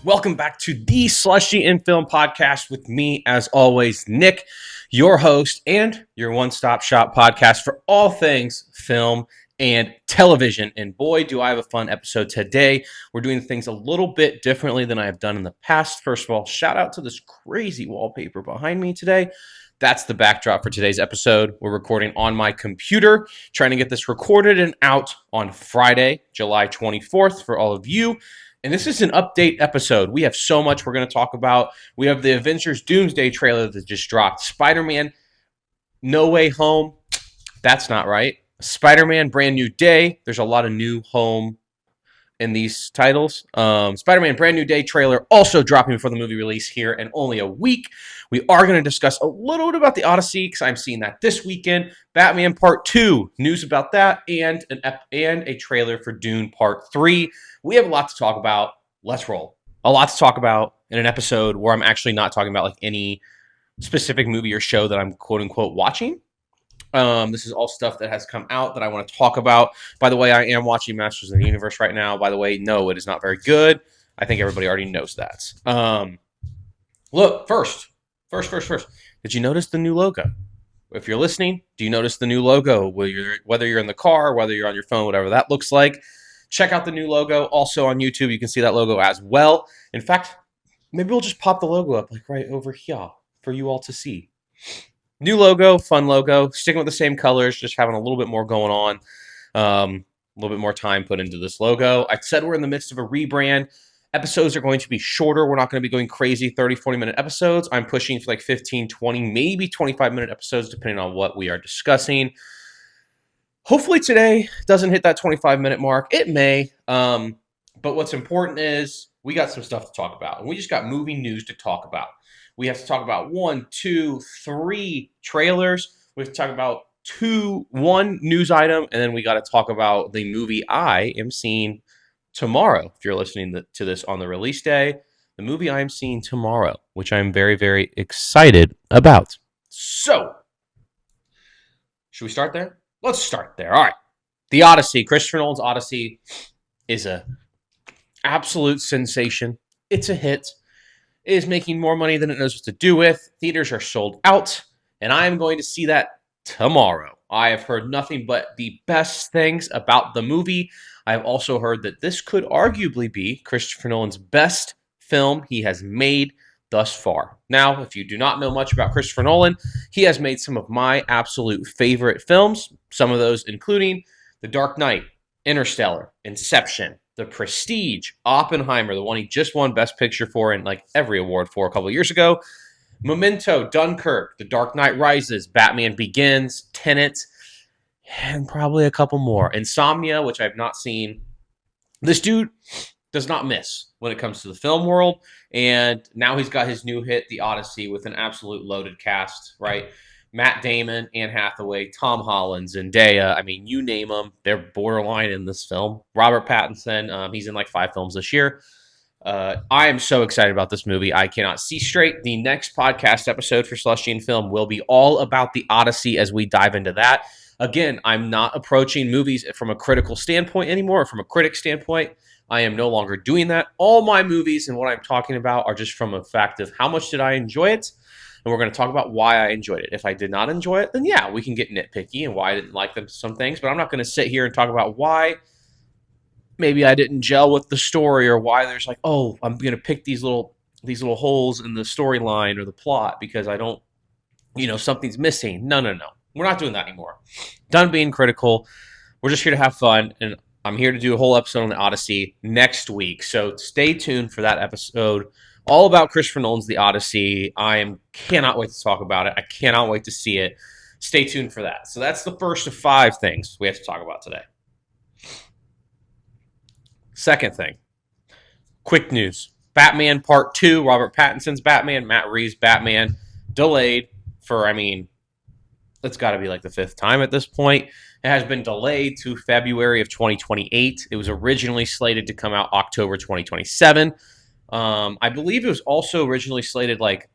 Welcome back to the Slushy Film podcast with me, as always, Nick, your host and your one-stop shop podcast for all things film and television. And boy, do I have a fun episode today. We're doing things a little bit differently than I have done in the past. First of all, shout out to this crazy wallpaper behind me today. That's the backdrop for today's episode. We're recording on my computer, trying to get this recorded and out on Friday, July 24th for all of you. And this is an update episode. We have so much we're going to talk about. We have the Avengers DOOMSDAY trailer that just dropped. Spider-Man No Way Home. That's not right. Spider-Man Brand New Day. There's a lot of new home in these titles. Spider-Man Brand New Day trailer also dropping before the movie release here in only a week. We are going to discuss a little bit about the Odyssey because I'm seeing that this weekend. Batman Part 2, news about that, and a trailer for Dune Part 3. We have a lot to talk about. Let's roll. A lot to talk about in an episode where I'm actually not talking about like any specific movie or show that I'm quote unquote watching. This is all stuff that has come out that I want to talk about. By the way, I am watching Masters of the Universe right now. By the way, no, it is not very good. I think everybody already knows that. Look, first. Did you notice the new logo? If you're listening, do you notice the new logo? Whether you're in the car, whether you're on your phone, whatever that looks like, check out the new logo. Also on YouTube, you can see that logo as well. In fact, maybe we'll just pop the logo up like right over here for you all to see. New logo, fun logo, sticking with the same colors, just having a little bit more going on, a little bit more time put into this logo. I said we're in the midst of a rebrand. Episodes are going to be shorter. We're not going to be going crazy 30, 40-minute episodes. I'm pushing for like 15, 20, maybe 25-minute episodes, depending on what we are discussing. Hopefully today doesn't hit that 25-minute mark. It may, but what's important is we got some stuff to talk about, and we just got movie news to talk about. We have to talk about 1, 2, 3 trailers. We have to talk about one news item, and then we got to talk about the movie I am seeing tomorrow. If you're listening to this on the release day, the movie I am seeing tomorrow, which I'm very, very excited about. So, should we start there? Let's start there. All right. The Odyssey, Christopher Nolan's Odyssey, is a absolute sensation. It's a hit. It is making more money than it knows what to do with. Theaters are sold out, and I am going to see that tomorrow. I have heard nothing but the best things about the movie. I have also heard that this could arguably be Christopher Nolan's best film he has made thus far. Now, if you do not know much about Christopher Nolan, he has made some of my absolute favorite films, some of those including The Dark Knight, Interstellar, Inception, The Prestige, Oppenheimer, the one he just won Best Picture for and like every award for a couple of years ago, Memento, Dunkirk, The Dark Knight Rises, Batman Begins, Tenet, and probably a couple more. Insomnia, which I've not seen. This dude does not miss when it comes to the film world, and now he's got his new hit, The Odyssey, with an absolute loaded cast, right? Matt Damon, Anne Hathaway, Tom Holland, Zendaya. I mean, you name them, they're borderline in this film. Robert Pattinson, he's in like 5 films this year. I am so excited about this movie. I cannot see straight. The next podcast episode for Slushy Film will be all about the Odyssey as we dive into that. Again, I'm not approaching movies from a critical standpoint anymore, or from a critic standpoint. I am no longer doing that. All my movies and what I'm talking about are just from a fact of how much did I enjoy it, and we're going to talk about why I enjoyed it. If I did not enjoy it, then yeah, we can get nitpicky and why I didn't like some things, but I'm not going to sit here and talk about why maybe I didn't gel with the story, or why there's like, oh, I'm going to pick these little holes in the storyline or the plot because I don't, something's missing. No. We're not doing that anymore. Done being critical. We're just here to have fun, and I'm here to do a whole episode on the Odyssey next week. So stay tuned for that episode, all about Christopher Nolan's The Odyssey. Cannot wait to talk about it. I cannot wait to see it. Stay tuned for that. So that's the first of 5 things we have to talk about today. Second thing, quick news. Batman Part 2, Robert Pattinson's Batman, Matt Reeves' Batman, delayed for, it's got to be like the 5th time at this point. It has been delayed to February of 2028. It was originally slated to come out October 2027. I believe it was also originally slated like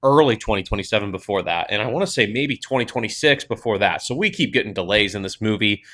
early 2027 before that. And I want to say maybe 2026 before that. So we keep getting delays in this movie.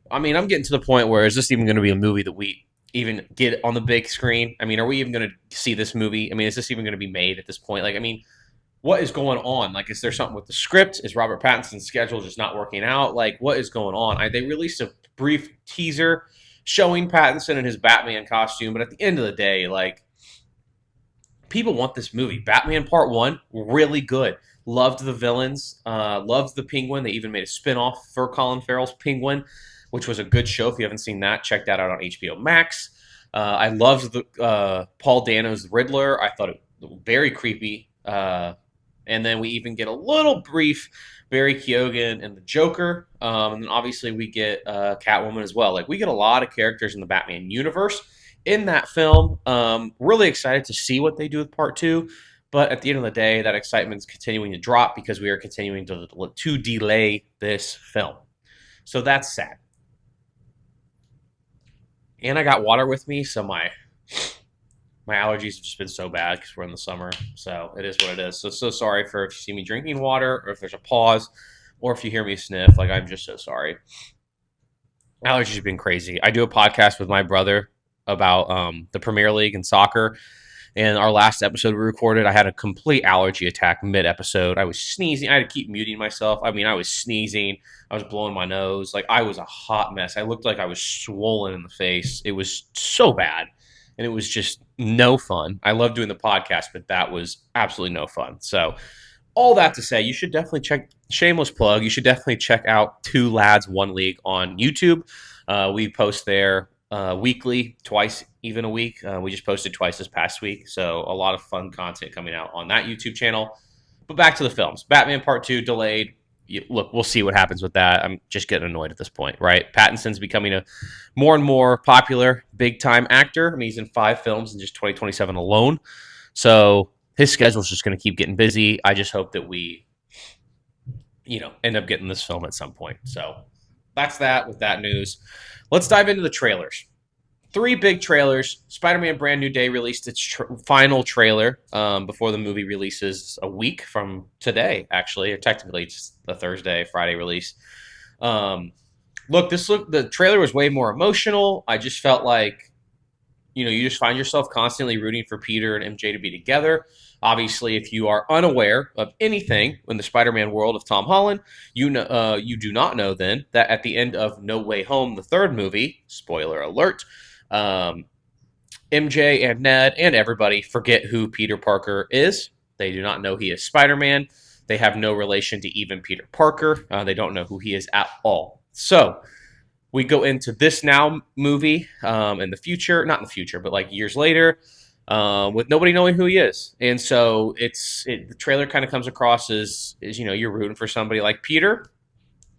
I'm getting to the point where is this even going to be a movie that we even get on the big screen? I mean, are we even going to see this movie? I mean, is this even going to be made at this point? Like, I mean, what is going on? Like, is there something with the script? Is Robert Pattinson's schedule just not working out? Like, what is going on? They released a brief teaser showing Pattinson in his Batman costume, but at the end of the day, like, people want this movie. Batman Part 1, really good. Loved the villains. Loved the Penguin. They even made a spinoff for Colin Farrell's Penguin, which was a good show. If you haven't seen that, check that out on HBO Max. I loved the Paul Dano's Riddler. I thought it was very creepy. And then we even get a little brief Barry Keoghan and the Joker. And then obviously we get Catwoman as well. Like, we get a lot of characters in the Batman universe in that film. Really excited to see what they do with part 2. But at the end of the day, that excitement's continuing to drop because we are continuing to delay this film. So that's sad. And I got water with me, so my allergies have just been so bad because we're in the summer. So it is what it is. So sorry for if you see me drinking water, or if there's a pause, or if you hear me sniff. Like, I'm just so sorry. Allergies have been crazy. I do a podcast with my brother about the Premier League and soccer. And our last episode we recorded, I had a complete allergy attack mid-episode. I was sneezing. I had to keep muting myself. I mean, I was sneezing. I was blowing my nose. Like, I was a hot mess. I looked like I was swollen in the face. It was so bad. And it was just no fun. I love doing the podcast, but that was absolutely no fun. So all that to say, you should definitely check, shameless plug, you should definitely check out Two Lads, One League on YouTube. We post there weekly, twice even a week. We just posted twice this past week. So a lot of fun content coming out on that YouTube channel. But back to the films. Batman Part 2 delayed. Look, we'll see what happens with that. I'm just getting annoyed at this point, right? Pattinson's becoming a more and more popular, big-time actor. I mean, he's in 5 films in just 2027 alone. So his schedule's just going to keep getting busy. I just hope that we, end up getting this film at some point. So that's that with that news. Let's dive into the trailers. 3 big trailers. Spider-Man Brand New Day released its final trailer before the movie releases a week from today, actually. Or technically, it's the Thursday, Friday release. The trailer was way more emotional. I just felt like, you just find yourself constantly rooting for Peter and MJ to be together. Obviously, if you are unaware of anything in the Spider-Man world of Tom Holland, you do not know then that at the end of No Way Home, the 3rd movie, spoiler alert, MJ and Ned and everybody forget who Peter Parker is. They do not know he is Spider-Man. They have no relation to even Peter Parker. They don't know who he is at all. So we go into this now movie in the future, not in the future, but like years later, with nobody knowing who he is. And so the trailer kind of comes across as you're rooting for somebody like Peter.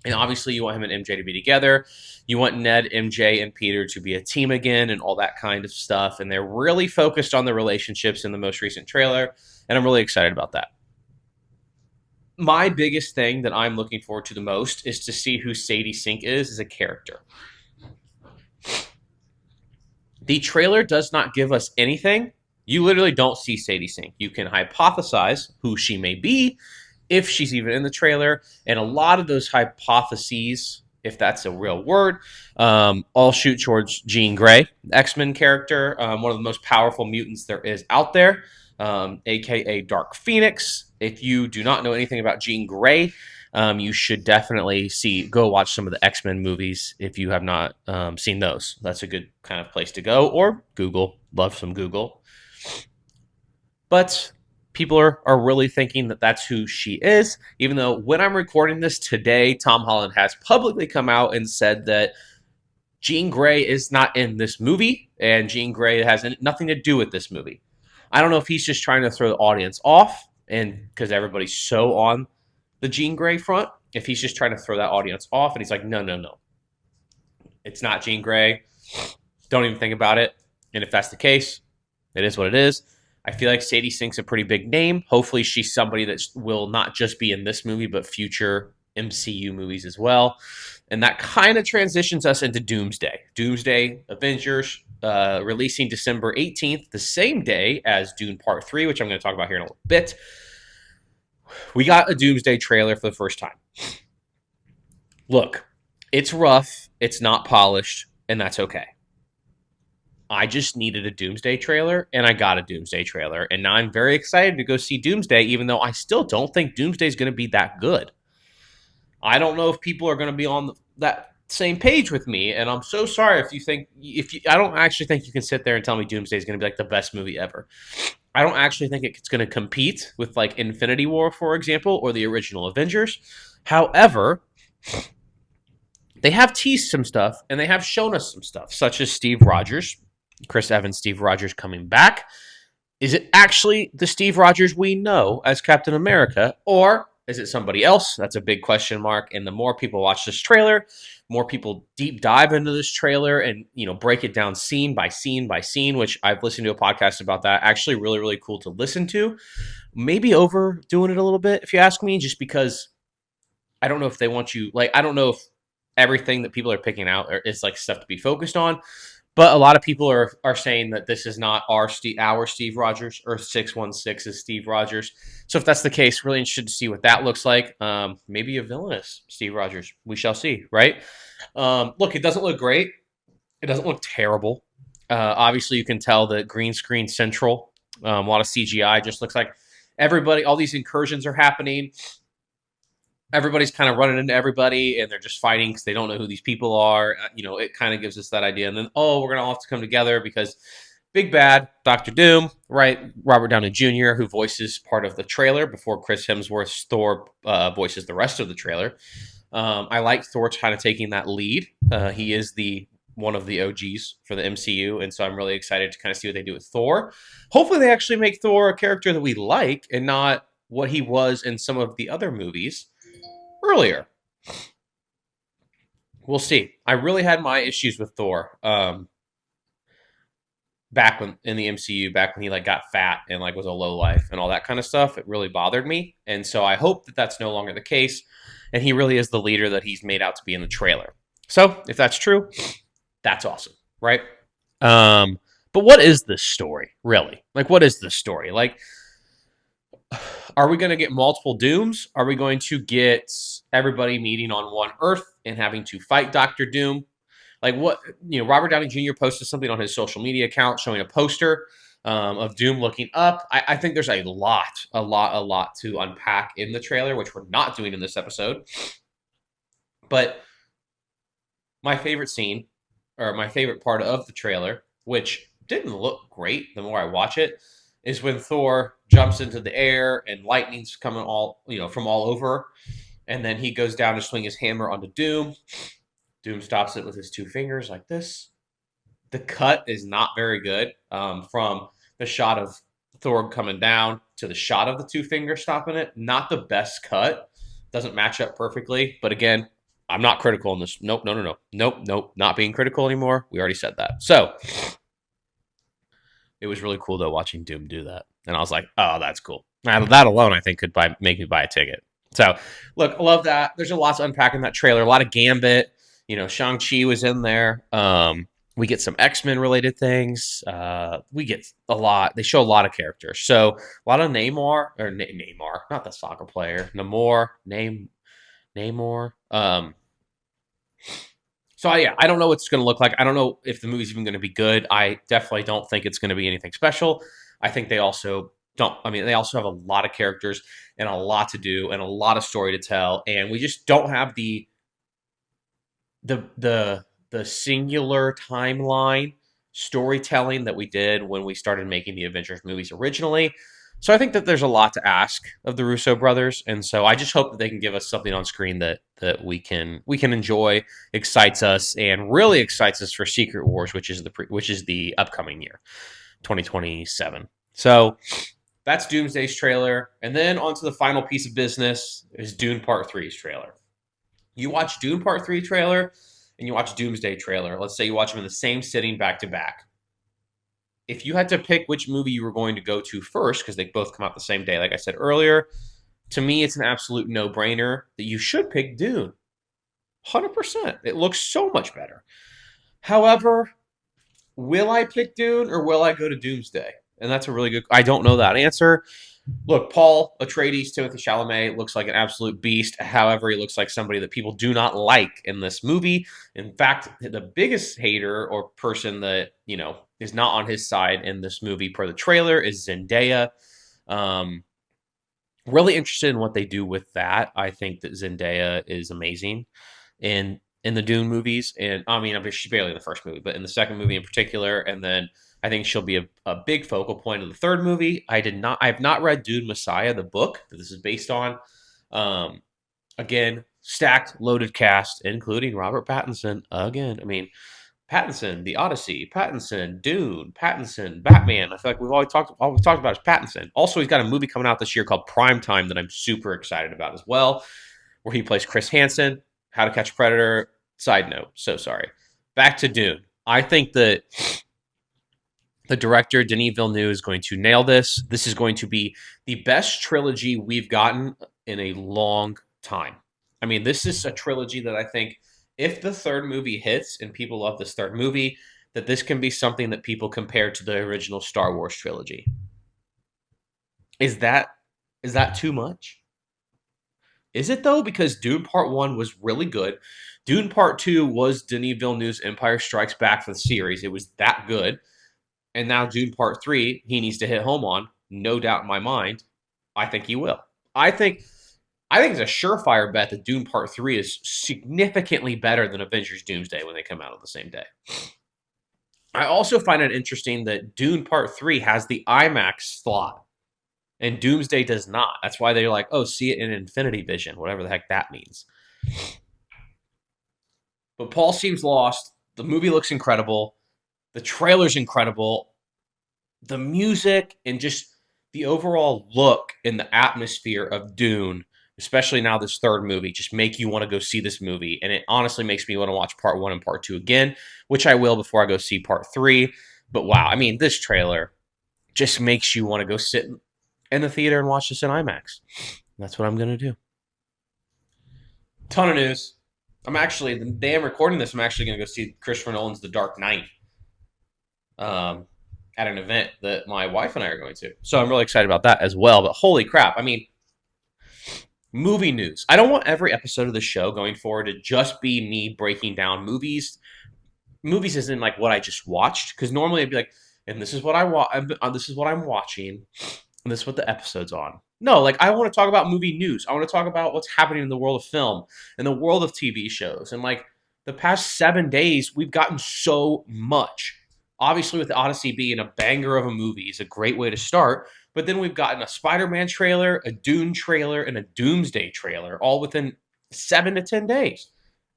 And obviously you want him and MJ to be together. You want Ned, MJ, and Peter to be a team again and all that kind of stuff. And they're really focused on the relationships in the most recent trailer. And I'm really excited about that. My biggest thing that I'm looking forward to the most is to see who Sadie Sink is as a character. The trailer does not give us anything. You literally don't see Sadie Sink. You can hypothesize who she may be, if she's even in the trailer. And a lot of those hypotheses, if that's a real word, all shoot towards Jean Grey, X-Men character, one of the most powerful mutants there is out there, aka Dark Phoenix. If you do not know anything about Jean Grey, you should definitely go watch some of the X-Men movies if you have not seen those. That's a good kind of place to go. Or Google. Love some Google. But people are really thinking that that's who she is, even though when I'm recording this today, Tom Holland has publicly come out and said that Jean Grey is not in this movie, and Jean Grey has nothing to do with this movie. I don't know if he's just trying to throw the audience off, and because everybody's so on the Jean Grey front, if he's just trying to throw that audience off, and he's like, no. It's not Jean Grey. Don't even think about it. And if that's the case, it is what it is. I feel like Sadie Sink's a pretty big name. Hopefully she's somebody that will not just be in this movie, but future MCU movies as well. And that kind of transitions us into Doomsday. Doomsday Avengers releasing December 18th, the same day as Dune Part 3, which I'm going to talk about here in a little bit. We got a Doomsday trailer for the first time. Look, it's rough, it's not polished, and that's okay. I just needed a Doomsday trailer, and I got a Doomsday trailer. And now I'm very excited to go see Doomsday, even though I still don't think Doomsday is going to be that good. I don't know if people are going to be on that same page with me, and I'm so sorry if you think I don't actually think you can sit there and tell me Doomsday is going to be like the best movie ever. I don't actually think it's going to compete with like Infinity War, for example, or the original Avengers. However, they have teased some stuff and they have shown us some stuff, such as Steve Rogers, Chris Evans, Steve Rogers coming back. Is it actually the Steve Rogers we know as Captain America, or is it somebody else? That's a big question mark. And the more people watch this trailer, more people deep dive into this trailer and break it down scene by scene by scene, which I've listened to a podcast about that. Actually, really, really cool to listen to. Maybe overdoing it a little bit, if you ask me, just because I don't know if they want you I don't know if everything that people are picking out is like stuff to be focused on. But a lot of people are saying that this is not our Steve Rogers. Earth 616 is Steve Rogers. So if that's the case, really interested to see what that looks like. Maybe a villainous Steve Rogers. We shall see, right? Look, it doesn't look great. It doesn't look terrible. Obviously, you can tell the green screen central. A lot of CGI. Just looks like everybody, all these incursions are happening. Everybody's kind of running into everybody and they're just fighting because they don't know who these people are. It kind of gives us that idea. And then, we're going to all have to come together because big bad Dr. Doom, right? Robert Downey Jr., who voices part of the trailer before Chris Hemsworth's Thor voices the rest of the trailer. I like Thor kind of taking that lead. He is one of the OGs for the MCU, and so I'm really excited to kind of see what they do with Thor. Hopefully they actually make Thor a character that we like and not what he was in some of the other movies earlier. We'll see. I really had my issues with Thor back when in the MCU, back when he got fat and was a low life and all that kind of stuff. It really bothered me, and so I hope that that's no longer the case, and he really is the leader that he's made out to be in the trailer. So if that's true, that's awesome, right? But what is this story really? What is this story? Are we going to get multiple Dooms? Are we going to get everybody meeting on one Earth and having to fight Dr. Doom? Robert Downey Jr. posted something on his social media account showing a poster of Doom looking up. I think there's a lot to unpack in the trailer, which we're not doing in this episode. But my favorite scene, or my favorite part of the trailer, which didn't look great the more I watch it, is when Thor jumps into the air and lightning's coming from all over, and then he goes down to swing his hammer onto Doom. Doom stops it with his two fingers like this. The cut is not very good. From the shot of Thor coming down to the shot of the two fingers stopping it, not the best cut. Doesn't match up perfectly. But again, I'm not critical in this. Nope, not being critical anymore. We already said that. So it was really cool though watching Doom do that, and I was like, "Oh, that's cool." Now, that alone, I think, could make me buy a ticket. So, look, I love that. There's a lot to unpack in that trailer. A lot of Gambit. Shang-Chi was in there. We get some X-Men related things. We get a lot. They show a lot of characters. So a lot of Namor, not the soccer player. Namor. So yeah, I don't know what it's going to look like. I don't know if the movie's even going to be good. I definitely don't think it's going to be anything special. I think they also they also have a lot of characters and a lot to do and a lot of story to tell, and we just don't have the singular timeline storytelling that we did when we started making the Avengers movies originally. So I think that there's a lot to ask of the Russo brothers, and so I just hope that they can give us something on screen that we can enjoy, excites us, and really excites us for Secret Wars, which is the upcoming year, 2027. So that's Doomsday's trailer, and then on to the final piece of business is Dune Part 3's trailer. You watch Dune Part 3 trailer and you watch Doomsday trailer. Let's say you watch them in the same sitting back to back. If you had to pick which movie you were going to go to first, because they both come out the same day, like I said earlier, to me, it's an absolute no-brainer that you should pick Dune. 100%. It looks so much better. However, will I pick Dune or will I go to Doomsday? And that's a really good... I don't know that answer. Look, Paul Atreides, Timothy Chalamet looks like an absolute beast. However, he looks like somebody that people do not like in this movie. In fact, the biggest hater or person that, is not on his side in this movie per the trailer is Zendaya. Um, really interested in what they do with that. I think that Zendaya is amazing in the Dune movies, and I mean, she's barely in the first movie, but in the second movie in particular, and then I think she'll be a big focal point of the third movie. I have not read Dune Messiah, the book that this is based on. Um, again, stacked, loaded cast, including Robert Pattinson. Again, I mean, Pattinson, The Odyssey, Pattinson, Dune, Pattinson, Batman. I feel like all we've talked about is Pattinson. Also, he's got a movie coming out this year called Prime Time that I'm super excited about as well, where he plays Chris Hansen. How to Catch a Predator. Side note, so sorry. Back to Dune. I think that the director, Denis Villeneuve, is going to nail this. This is going to be the best trilogy we've gotten in a long time. I mean, this is a trilogy that I think if the third movie hits and people love this third movie, that this can be something that people compare to the original Star Wars trilogy. Is that too much? Is it though? Because Dune Part 1 was really good. Dune Part 2 was Denis Villeneuve's Empire Strikes Back for the series. It was that good. And now Dune Part 3, he needs to hit home on, no doubt in my mind. I think he will. I think it's a surefire bet that Dune Part 3 is significantly better than Avengers Doomsday when they come out on the same day. I also find it interesting that Dune Part 3 has the IMAX slot and Doomsday does not. That's why they're like, oh, see it in Infinity Vision, whatever the heck that means. But Paul seems lost. The movie looks incredible. The trailer's incredible. The music and just the overall look and the atmosphere of Dune, especially now this third movie, just make you want to go see this movie. And it honestly makes me want to watch Part 1 and Part 2 again, which I will before I go see Part 3. But wow, I mean, this trailer just makes you want to go sit in the theater and watch this in IMAX. That's what I'm going to do. Ton of news. The day I'm recording this, I'm actually going to go see Christopher Nolan's The Dark Knight at an event that my wife and I are going to. So I'm really excited about that as well. But holy crap. I mean, movie news. I don't want every episode of the show going forward to just be me breaking down movies. Movies isn't like what I just watched, because normally I'd be like, and this is what this is what I'm watching. And this is what the episode's on. No, like I want to talk about movie news. I want to talk about what's happening in the world of film and the world of TV shows. And like the past 7 days, we've gotten so much. Obviously, with the Odyssey being a banger of a movie is a great way to start. But then we've gotten a Spider-Man trailer, a Dune trailer, and a Doomsday trailer, all within 7 to 10 days.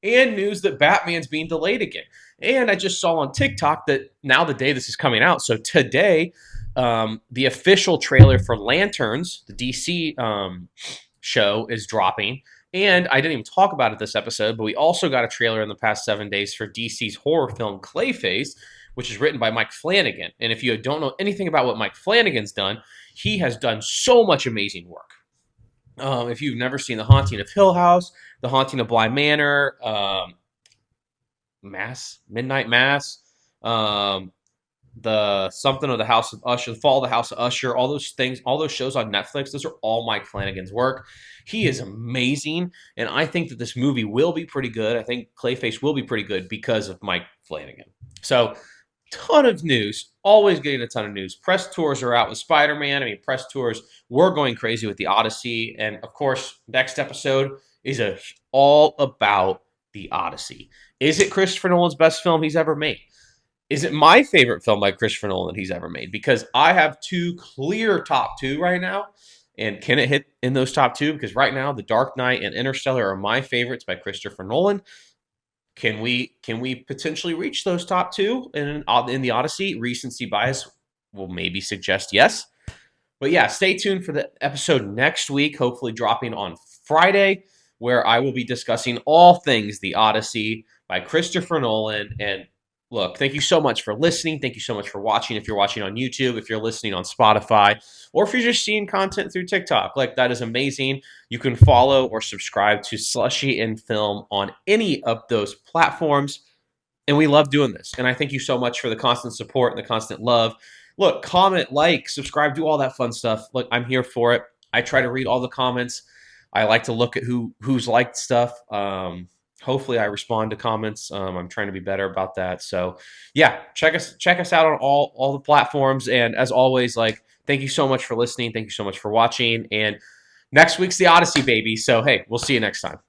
And news that Batman's being delayed again. And I just saw on TikTok that now the day this is coming out, so today, the official trailer for Lanterns, the DC show, is dropping. And I didn't even talk about it this episode, but we also got a trailer in the past 7 days for DC's horror film Clayface, which is written by Mike Flanagan. And if you don't know anything about what Mike Flanagan's done, he has done so much amazing work. If you've never seen The Haunting of Hill House, The Haunting of Bly Manor, Midnight Mass, the something of the House of Usher, the Fall of the House of Usher, all those things, all those shows on Netflix, those are all Mike Flanagan's work. He is amazing, and I think that this movie will be pretty good. I think Clayface will be pretty good because of Mike Flanagan. So, ton of news, always getting a ton of news. Press tours are out with Spider-Man. I mean, press tours, we're going crazy with the Odyssey, and of course, next episode is all about the Odyssey. Is it Christopher Nolan's best film he's ever made? Is it my favorite film by Christopher Nolan he's ever made? Because I have two clear top two right now. And can it hit in those top two? Because right now, The Dark Knight and Interstellar are my favorites by Christopher Nolan. Can we potentially reach those top two in the Odyssey? Recency bias will maybe suggest yes. But yeah, stay tuned for the episode next week, hopefully dropping on Friday, where I will be discussing all things The Odyssey by Christopher Nolan. And look, thank you so much for listening. Thank you so much for watching. If you're watching on YouTube, if you're listening on Spotify, or if you're just seeing content through TikTok, like that is amazing. You can follow or subscribe to Slushy Film on any of those platforms. And we love doing this. And I thank you so much for the constant support and the constant love. look, comment, like, subscribe, do all that fun stuff. Look, I'm here for it. I try to read all the comments. I like to look at who's liked stuff. Hopefully I respond to comments. I'm trying to be better about that. So yeah, check us out on all the platforms. And as always, like, thank you so much for listening. Thank you so much for watching. And next week's the Odyssey, baby. So hey, we'll see you next time.